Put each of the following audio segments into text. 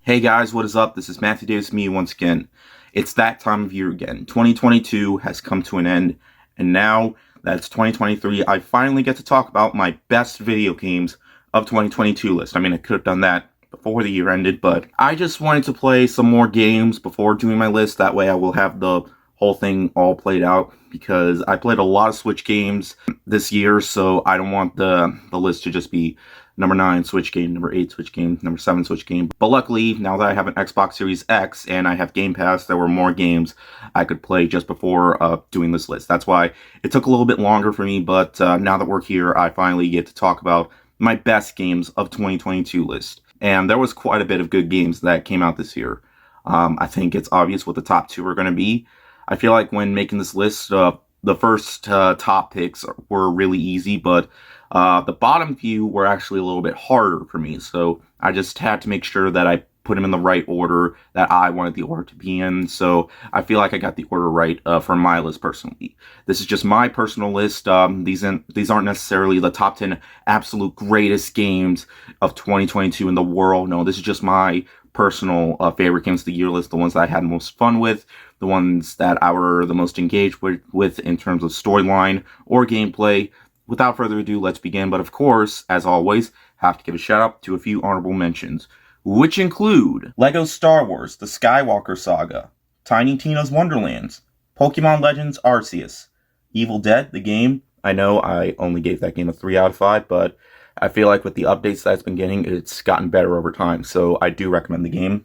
Hey guys, what is up? This is Matthew Davis, me once again. It's that time of year again. 2022 has come to an end, and now that it's 2023, I finally get to talk about my best video games of 2022 list. I mean, I could have done that before the year ended, but I just wanted to play some more games before doing my list. That way I will have the whole thing all played out, because I played a lot of Switch games this year, so I don't want the list to just be number 9 Switch game, number 8 Switch game, number 7 Switch game. But luckily, now that I have an Xbox Series X and I have Game Pass, there were more games I could play just before doing this list. That's why it took a little bit longer for me, but now that we're here, I finally get to talk about my best games of 2022 list. And there was quite a bit of good games that came out this year. I think it's obvious what the top 2 are going to be. I feel like when making this list, the first top picks were really easy, but the bottom few were actually a little bit harder for me, so I just had to make sure that I put them in the right order that I wanted the order to be in, so I feel like I got the order right for my list personally. This is just my personal list. These aren't necessarily the top 10 absolute greatest games of 2022 in the world. No, this is just my personal favorite games of the year list, the ones that I had the most fun with, the ones that I were the most engaged with in terms of storyline or gameplay. Without further ado, let's begin. But of course, as always, have to give a shout out to a few honorable mentions, which include LEGO Star Wars: The Skywalker Saga, Tiny Tina's Wonderlands, Pokemon Legends Arceus, Evil Dead, the game. I know I only gave that game a 3 out of 5, but I feel like with the updates that it's been getting, it's gotten better over time, so I do recommend the game.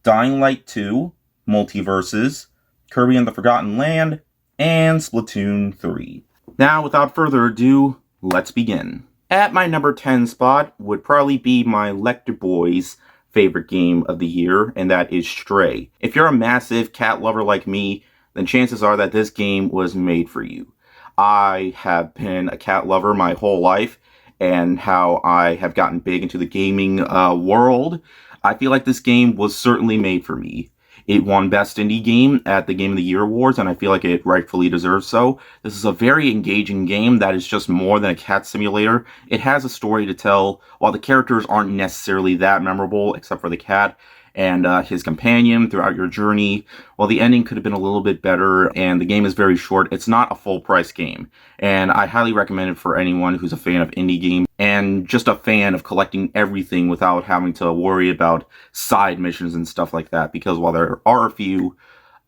Dying Light 2, Multiverses, Kirby and the Forgotten Land, and Splatoon 3. Now, without further ado, let's begin. At my number 10 spot would probably be my Lecter Boys' favorite game of the year, and that is Stray. If you're a massive cat lover like me, then chances are that this game was made for you. I have been a cat lover my whole life, and how I have gotten big into the gaming world, I feel like this game was certainly made for me. It won Best Indie Game at the Game of the Year Awards, and I feel like it rightfully deserves so. This is a very engaging game that is just more than a cat simulator. It has a story to tell, while the characters aren't necessarily that memorable, except for the cat and his companion throughout your journey. While the ending could have been a little bit better, and the game is very short, it's not a full-price game. And I highly recommend it for anyone who's a fan of indie games, and just a fan of collecting everything without having to worry about side missions and stuff like that. Because while there are a few,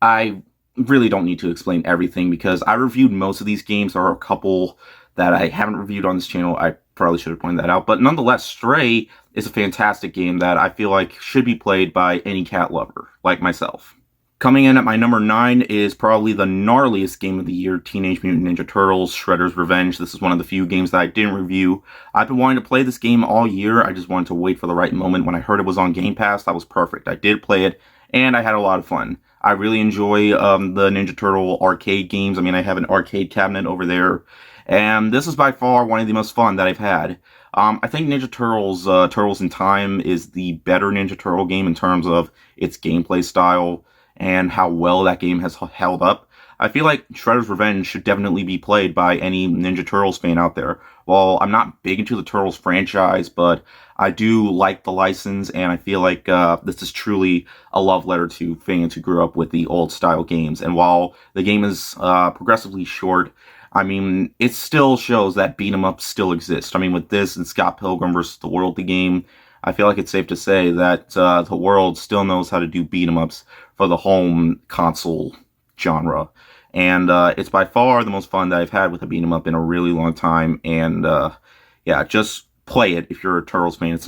I really don't need to explain everything, because I reviewed most of these games. There are a couple that I haven't reviewed on this channel. I probably should have pointed that out. But nonetheless, Stray is a fantastic game that I feel like should be played by any cat lover, like myself. Coming in at my number 9 is probably the gnarliest game of the year, Teenage Mutant Ninja Turtles: Shredder's Revenge. This is one of the few games that I didn't review. I've been wanting to play this game all year. I just wanted to wait for the right moment. When I heard it was on Game Pass, that was perfect. I did play it, and I had a lot of fun. I really enjoy the Ninja Turtle arcade games. I mean, I have an arcade cabinet over there, and this is by far one of the most fun that I've had. I think Ninja Turtles, Turtles in Time is the better Ninja Turtle game in terms of its gameplay style and how well that game has held up. I feel like Shredder's Revenge should definitely be played by any Ninja Turtles fan out there. Well, I'm not big into the Turtles franchise, but I do like the license, and I feel like this is truly a love letter to fans who grew up with the old style games. And while the game is progressively short, I mean, it still shows that beat 'em ups still exist. I mean, with this and Scott Pilgrim vs. the World, the game, I feel like it's safe to say that the world still knows how to do beat 'em ups for the home console genre. And it's by far the most fun that I've had with a beat 'em up in a really long time. And yeah, just play it if you're a Turtles fan.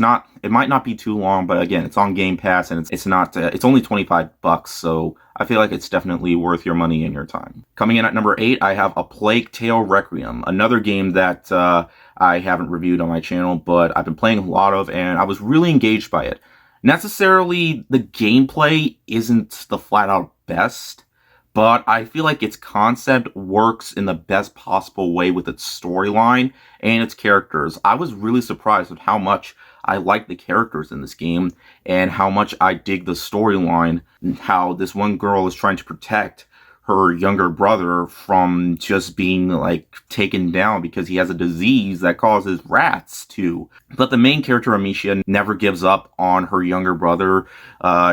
It might not be too long, but again, it's on Game Pass, and it's not, it's only $25, so I feel like it's definitely worth your money and your time. Coming in at number 8, I have A Plague Tale Requiem, another game that I haven't reviewed on my channel, but I've been playing a lot of, and I was really engaged by it. Necessarily, the gameplay isn't the flat-out best, but I feel like its concept works in the best possible way with its storyline and its characters. I was really surprised with how much I like the characters in this game, and how much I dig the storyline, and how this one girl is trying to protect her younger brother from just being like taken down because he has a disease that causes rats to. But the main character, Amicia, never gives up on her younger brother.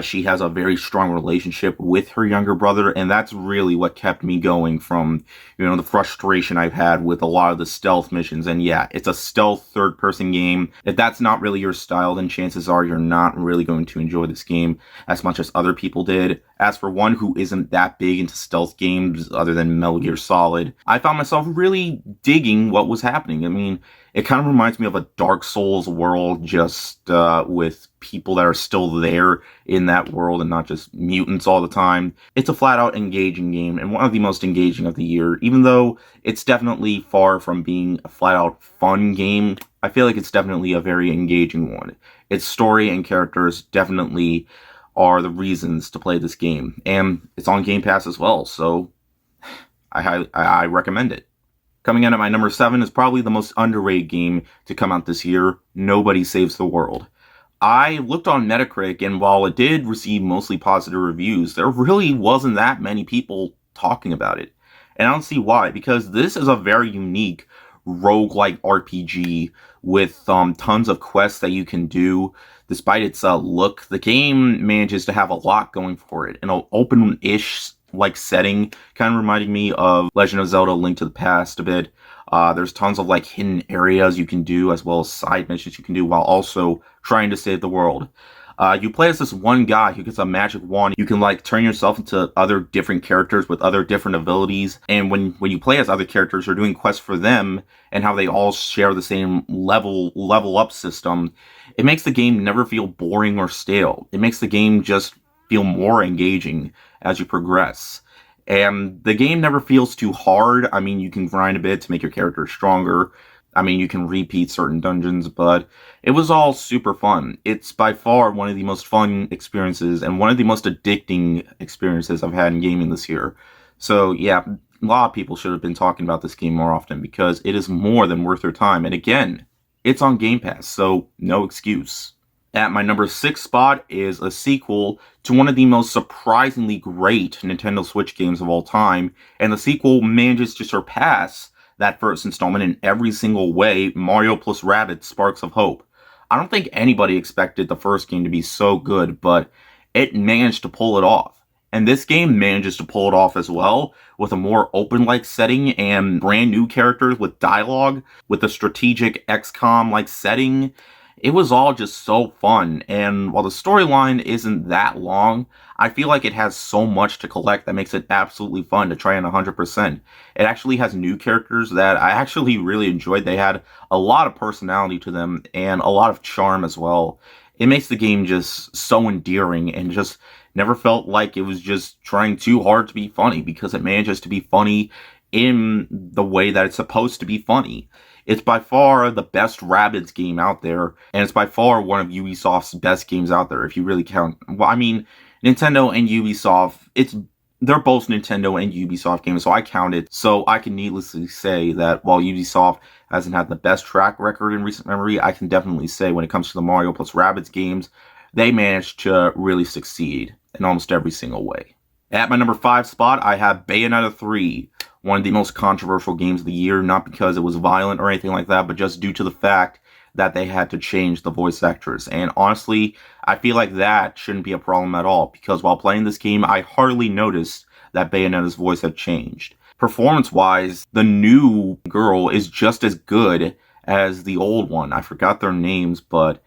She has a very strong relationship with her younger brother, and that's really what kept me going from, the frustration I've had with a lot of the stealth missions. And yeah, it's a stealth third-person game. If that's not really your style, then chances are you're not really going to enjoy this game as much as other people did. As for one who isn't that big into stealth games other than Metal Gear Solid, I found myself really digging what was happening. I mean, it kind of reminds me of a Dark Souls world, just with people that are still there in that world and not just mutants all the time. It's a flat-out engaging game, and one of the most engaging of the year. Even though it's definitely far from being a flat-out fun game, I feel like it's definitely a very engaging one. Its story and characters definitely are the reasons to play this game, and it's on Game Pass as well, so I recommend it. Coming in at my number 7 is probably the most underrated game to come out this year, Nobody Saves the World. I looked on Metacritic, and while it did receive mostly positive reviews, there really wasn't that many people talking about it. And I don't see why, because this is a very unique roguelike RPG with tons of quests that you can do. Despite its look, the game manages to have a lot going for it. An open-ish like setting, kind of reminding me of Legend of Zelda: Link to the Past a bit. There's tons of like hidden areas you can do, as well as side missions you can do, while also trying to save the world. You play as this one guy who gets a magic wand. You can like turn yourself into other different characters with other different abilities. And when you play as other characters, you're doing quests for them and how they all share the same level up system. It makes the game never feel boring or stale. It makes the game just feel more engaging as you progress. And the game never feels too hard. I mean, you can grind a bit to make your character stronger. I mean, you can repeat certain dungeons, but it was all super fun. It's by far one of the most fun experiences and one of the most addicting experiences I've had in gaming this year. So yeah, a lot of people should have been talking about this game more often because it is more than worth their time. And again, it's on Game Pass, so no excuse. At my number 6 spot is a sequel to one of the most surprisingly great Nintendo Switch games of all time, and the sequel manages to surpass that first installment in every single way. Mario plus Rabbids Sparks of Hope. I don't think anybody expected the first game to be so good, but it managed to pull it off. And this game manages to pull it off as well, with a more open-like setting and brand new characters with dialogue, with a strategic XCOM-like setting. It was all just so fun, and while the storyline isn't that long, I feel like it has so much to collect that makes it absolutely fun to try in 100%. It actually has new characters that I actually really enjoyed. They had a lot of personality to them and a lot of charm as well. It makes the game just so endearing and just never felt like it was just trying too hard to be funny, because it manages to be funny in the way that it's supposed to be funny. It's by far the best Rabbids game out there, and it's by far one of Ubisoft's best games out there, if you really count. Well, I mean, Nintendo and Ubisoft, they're both Nintendo and Ubisoft games, so I count it. So I can needlessly say that while Ubisoft hasn't had the best track record in recent memory, I can definitely say when it comes to the Mario plus Rabbids games, they managed to really succeed in almost every single way. At my number 5 spot, I have Bayonetta 3, one of the most controversial games of the year, not because it was violent or anything like that, but just due to the fact that they had to change the voice actors. And honestly, I feel like that shouldn't be a problem at all, because while playing this game, I hardly noticed that Bayonetta's voice had changed. Performance-wise, the new girl is just as good as the old one. I forgot their names, but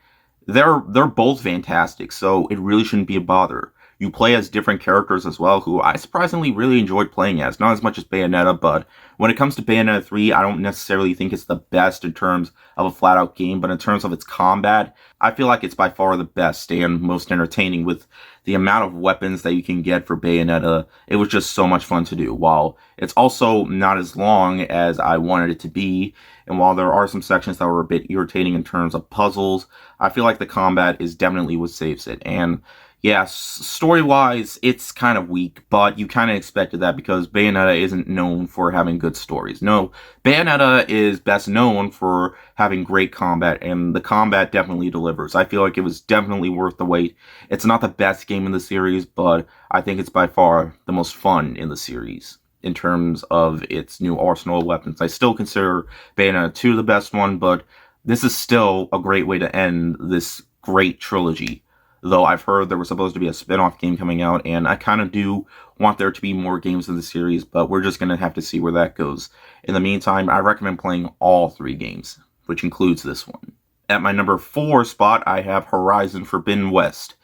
they're both fantastic, so it really shouldn't be a bother. You play as different characters as well, who I surprisingly really enjoyed playing as. Not as much as Bayonetta, but when it comes to Bayonetta 3, I don't necessarily think it's the best in terms of a flat-out game, but in terms of its combat, I feel like it's by far the best and most entertaining. With the amount of weapons that you can get for Bayonetta, it was just so much fun to do. While it's also not as long as I wanted it to be, and while there are some sections that were a bit irritating in terms of puzzles, I feel like the combat is definitely what saves it. And Yeah, story-wise, it's kind of weak, but you kind of expected that because Bayonetta isn't known for having good stories. No, Bayonetta is best known for having great combat, and the combat definitely delivers. I feel like it was definitely worth the wait. It's not the best game in the series, but I think it's by far the most fun in the series in terms of its new arsenal of weapons. I still consider Bayonetta 2 the best one, but this is still a great way to end this great trilogy. Though I've heard there was supposed to be a spin-off game coming out, and I kind of do want there to be more games in the series, but we're just going to have to see where that goes. In the meantime, I recommend playing all three games, which includes this one. At my number 4 spot, I have Horizon Forbidden West.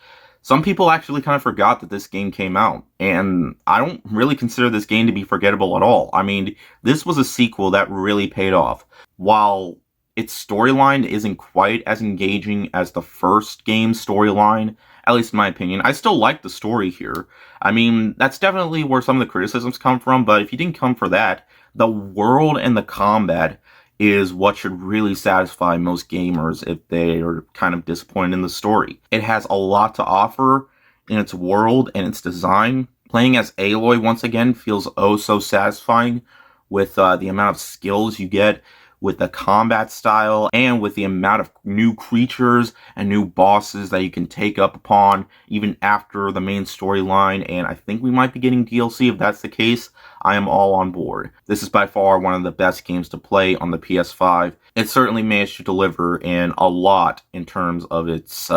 Some people actually kind of forgot that this game came out, and I don't really consider this game to be forgettable at all. I mean, this was a sequel that really paid off. While its storyline isn't quite as engaging as the first game's storyline, at least in my opinion. I still like the story here. I mean, that's definitely where some of the criticisms come from, but if you didn't come for that, the world and the combat is what should really satisfy most gamers if they are kind of disappointed in the story. It has a lot to offer in its world and its design. Playing as Aloy once again feels oh so satisfying with the amount of skills you get, with the combat style, and with the amount of new creatures and new bosses that you can take up upon even after the main storyline, and I think we might be getting DLC. If that's the case, I am all on board. This is by far one of the best games to play on the PS5. It certainly managed to deliver in a lot in terms of its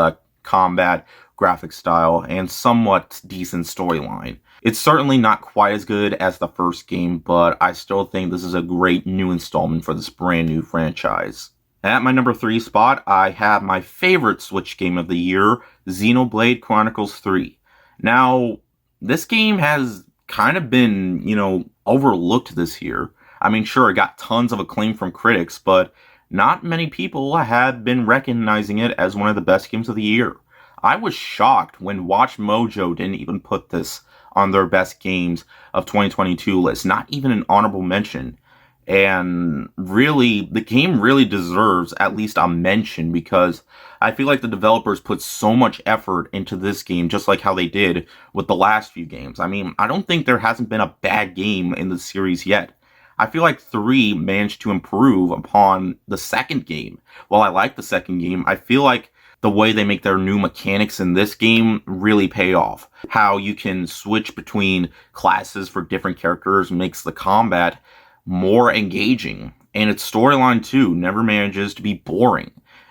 combat, graphic style, and somewhat decent storyline. It's certainly not quite as good as the first game, but I still think this is a great new installment for this brand new franchise. At my number 3 spot, I have my favorite Switch game of the year, Xenoblade Chronicles 3. Now, this game has kind of been, overlooked this year. I mean, sure, it got tons of acclaim from critics, but not many people have been recognizing it as one of the best games of the year. I was shocked when Watch Mojo didn't even put this on their best games of 2022 list, not even an honorable mention. And really, the game really deserves at least a mention because I feel like the developers put so much effort into this game, just like how they did with the last few games. I mean, I don't think there hasn't been a bad game in the series yet. I feel like 3 managed to improve upon the second game. While I like the second game, I feel like the way they make their new mechanics in this game really pay off. How you can switch between classes for different characters makes the combat more engaging. And its storyline, too, never manages to be boring.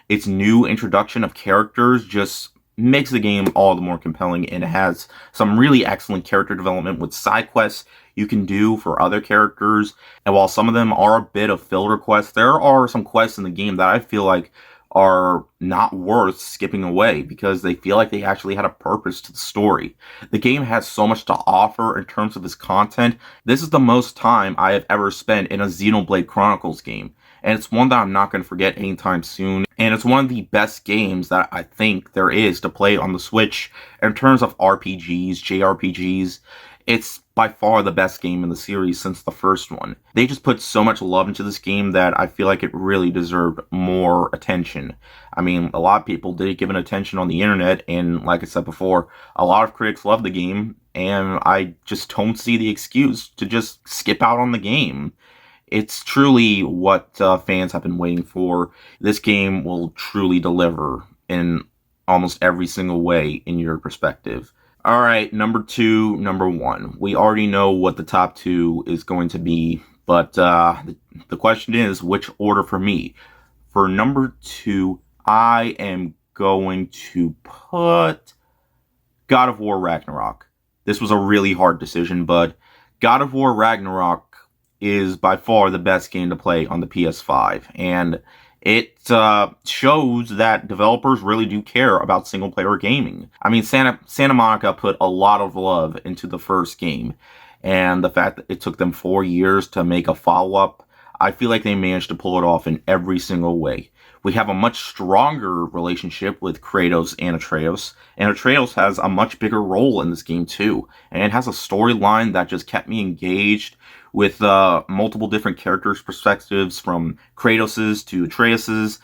Its new introduction of characters just makes the game all the more compelling, and it has some really excellent character development with side quests you can do for other characters. And while some of them are a bit of filler quests, there are some quests in the game that I feel like are not worth skipping away because they feel like they actually had a purpose to the story. The game has so much to offer in terms of its content. This is the most time I have ever spent in a Xenoblade Chronicles game, and it's one that I'm not going to forget anytime soon, and it's one of the best games that I think there is to play on the Switch in terms of RPGs, JRPGs. It's by far the best game in the series since the first one. They just put so much love into this game that I feel like it really deserved more attention. I mean, a lot of people did give it attention on the internet, and like I said before, a lot of critics love the game, and I just don't see the excuse to just skip out on the game. It's truly what fans have been waiting for. This game will truly deliver in almost every single way in your perspective. All right, number 2, number 1. We already know what the top 2 is going to be, but the question is, which order for me? For number 2, I am going to put God of War Ragnarok. This was a really hard decision, but God of War Ragnarok is by far the best game to play on the PS5, and it shows that developers really do care about single-player gaming. I mean, Santa Monica put a lot of love into the first game, and the fact that it took them 4 years to make a follow-up, I feel like they managed to pull it off in every single way. We have a much stronger relationship with Kratos and Atreus has a much bigger role in this game too, and it has a storyline that just kept me engaged with multiple different characters' perspectives, from Kratos's to Atreus's.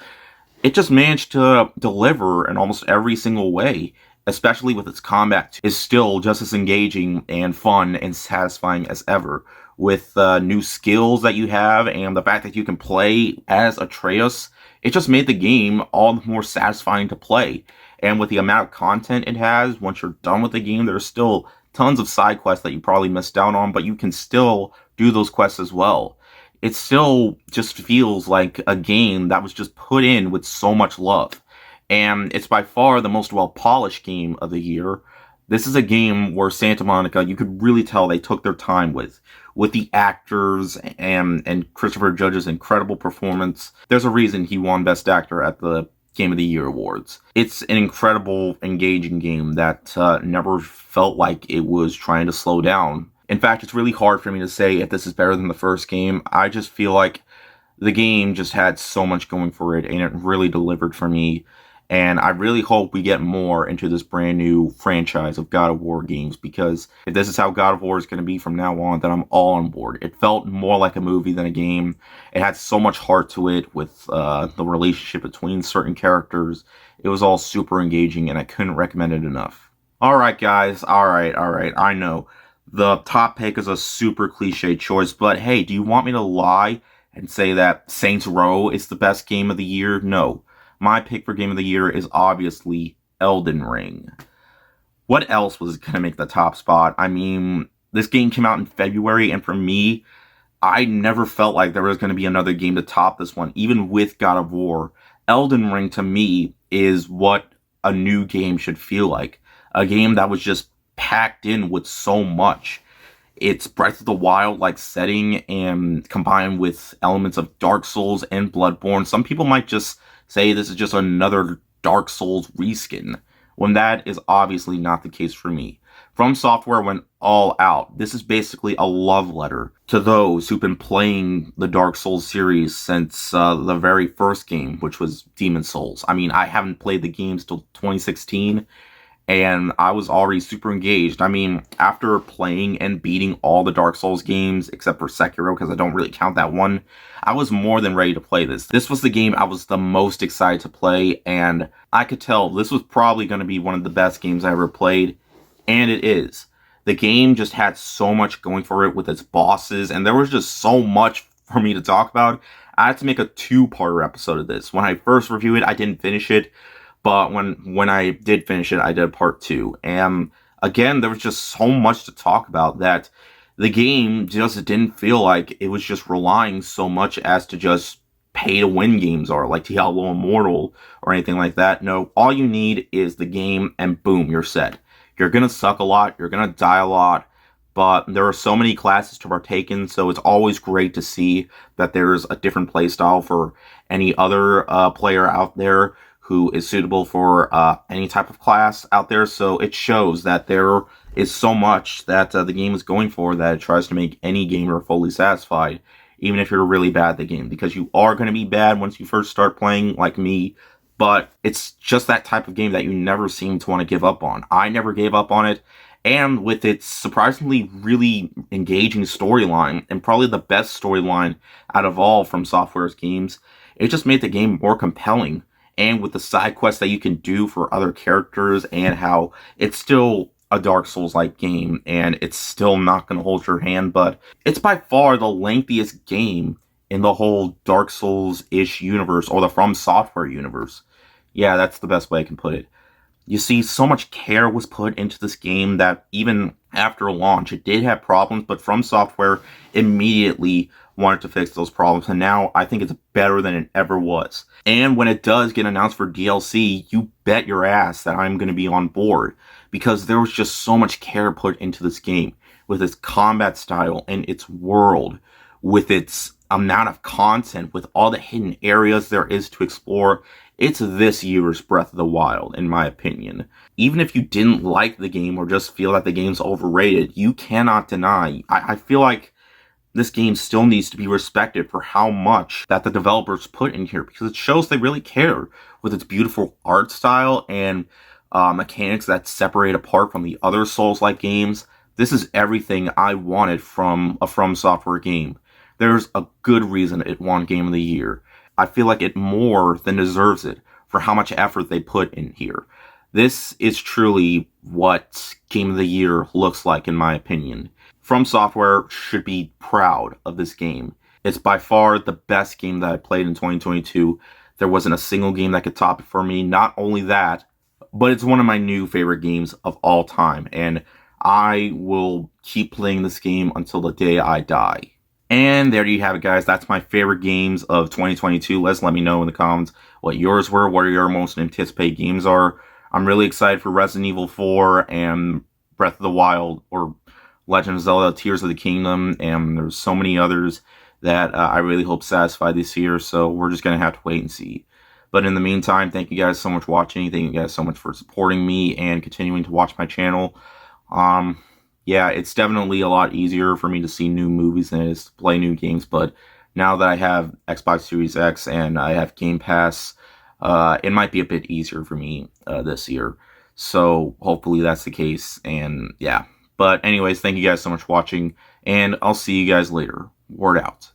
It just managed to deliver in almost every single way, especially with its combat, is still just as engaging and fun and satisfying as ever. With new skills that you have and the fact that you can play as Atreus, it just made the game all the more satisfying to play. And with the amount of content it has, once you're done with the game, there's still tons of side quests that you probably missed out on, but you can still do those quests as well. It still just feels like a game that was just put in with so much love. And it's by far the most well-polished game of the year. This is a game where Santa Monica, you could really tell they took their time with the actors and Christopher Judge's incredible performance. There's a reason he won Best Actor at the Game of the Year Awards. It's an incredible, engaging game that never felt like it was trying to slow down. In fact, it's really hard for me to say if this is better than the first game. I just feel like the game just had so much going for it, and it really delivered for me. And I really hope we get more into this brand new franchise of God of War games, because if this is how God of War is going to be from now on, then I'm all on board. It felt more like a movie than a game. It had so much heart to it with the relationship between certain characters. It was all super engaging, and I couldn't recommend it enough. Alright guys, alright, I know. The top pick is a super cliche choice, but hey, do you want me to lie and say that Saints Row is the best game of the year? No. My pick for Game of the Year is obviously Elden Ring. What else was going to make the top spot? I mean, this game came out in February, and for me, I never felt like there was going to be another game to top this one, even with God of War. Elden Ring, to me, is what a new game should feel like. A game that was just packed in with so much. It's Breath of the Wild-like setting, and combined with elements of Dark Souls and Bloodborne. Some people might just say this is just another Dark Souls reskin, when that is obviously not the case for me. From Software went all out. This is basically a love letter to those who've been playing the Dark Souls series since the very first game, which was Demon's Souls. I mean, I haven't played the games till 2016, and I was already super engaged. I mean, after playing and beating all the Dark Souls games, except for Sekiro, because I don't really count that one, I was more than ready to play this. This was the game I was the most excited to play, and I could tell this was probably going to be one of the best games I ever played, and it is. The game just had so much going for it with its bosses, and there was just so much for me to talk about. I had to make a two-parter episode of this. When I first reviewed it, I didn't finish it. But when I did finish it, I did part 2. And again, there was just so much to talk about that the game just didn't feel like it was just relying so much as to just pay-to-win games are, like Diablo Immortal or anything like that. No, all you need is the game, and boom, you're set. You're going to suck a lot, you're going to die a lot, but there are so many classes to partake in, so it's always great to see that there's a different playstyle for any other player out there who is suitable for any type of class out there. So it shows that there is so much that the game is going for that it tries to make any gamer fully satisfied, even if you're really bad at the game, because you are going to be bad once you first start playing, like me. But it's just that type of game that you never seem to want to give up on. I never gave up on it, and with its surprisingly really engaging storyline, and probably the best storyline out of all from Software's games, it just made the game more compelling. And with the side quests that you can do for other characters, and how it's still a Dark Souls-like game, and it's still not going to hold your hand, but it's by far the lengthiest game in the whole Dark Souls-ish universe, or the From Software universe. Yeah, that's the best way I can put it. You see, so much care was put into this game that even after launch, it did have problems, but From Software immediately wanted to fix those problems, and now I think it's better than it ever was. And when it does get announced for DLC, you bet your ass that I'm going to be on board, because there was just so much care put into this game, with its combat style and its world, with its amount of content, with all the hidden areas there is to explore. It's this year's Breath of the Wild, in my opinion. Even if you didn't like the game or just feel that the game's overrated, you cannot deny. I feel like this game still needs to be respected for how much that the developers put in here, because it shows they really care, with its beautiful art style and mechanics that separate apart from the other Souls-like games. This is everything I wanted from a From Software game. There's a good reason it won Game of the Year. I feel like it more than deserves it for how much effort they put in here. This is truly what Game of the Year looks like, in my opinion. From Software should be proud of this game. It's by far the best game that I played in 2022. There wasn't a single game that could top it for me. Not only that, but it's one of my new favorite games of all time, and I will keep playing this game until the day I die. And there you have it, guys. That's my favorite games of 2022. Let me know in the comments what yours were, what your most anticipated games are. I'm really excited for Resident Evil 4 and Breath of the Wild, or Legend of Zelda Tears of the Kingdom, and there's so many others that I really hope satisfy this year, so we're just going to have to wait and see. But in the meantime, thank you guys so much for watching. Thank you guys so much for supporting me and continuing to watch my channel. Yeah, it's definitely a lot easier for me to see new movies than it is to play new games, but now that I have Xbox Series X and I have Game Pass, it might be a bit easier for me this year. So hopefully that's the case, and yeah. But anyways, thank you guys so much for watching, and I'll see you guys later. Word out.